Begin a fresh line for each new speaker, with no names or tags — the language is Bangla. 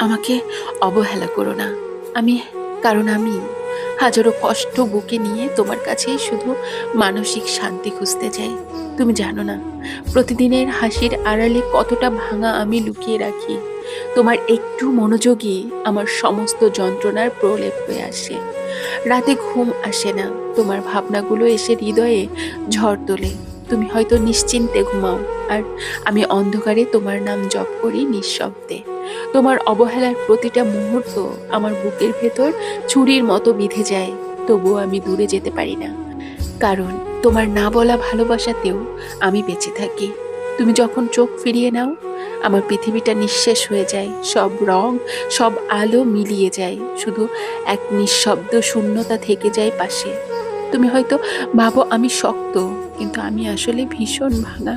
আমাকে অবহেলা করো না। আমি কারণ আমি হাজারো কষ্ট বুকে নিয়ে তোমার কাছে শুধু মানসিক শান্তি খুঁজতে চাই। তুমি জানো না প্রতিদিনের হাসির আড়ালে কতটা ভাঙা আমি লুকিয়ে রাখি। তোমার একটু মনোযোগই আমার সমস্ত যন্ত্রণার প্রলেপ হয়ে আসে। রাতে ঘুম আসে না, তোমার ভাবনাগুলো এসে হৃদয়ে ঝড় তোলে। তুমি হয়তো নিশ্চিন্তে ঘুমাও, আর আমি অন্ধকারে তোমার নাম জপ করি নিঃশব্দে। তোমার অবহেলার প্রতিটা মুহূর্ত আমার বুকের ভেতর ছুরির মতো বিঁধে যায়। তবুও আমি দূরে যেতে পারি না, কারণ তোমার না বলা ভালোবাসাতেও আমি বেঁচে থাকি। তুমি যখন চোখ ফিরিয়ে নাও, আমার পৃথিবীটা নিঃশেষ হয়ে যায়। সব রং, সব আলো মিলিয়ে যায়, শুধু এক নিঃশব্দ শূন্যতা থেকে যায় পাশে। তুমি হয়তো ভাবো আমি শক্ত, কিন্তু আমি আসলে ভীষণ ভাঙা।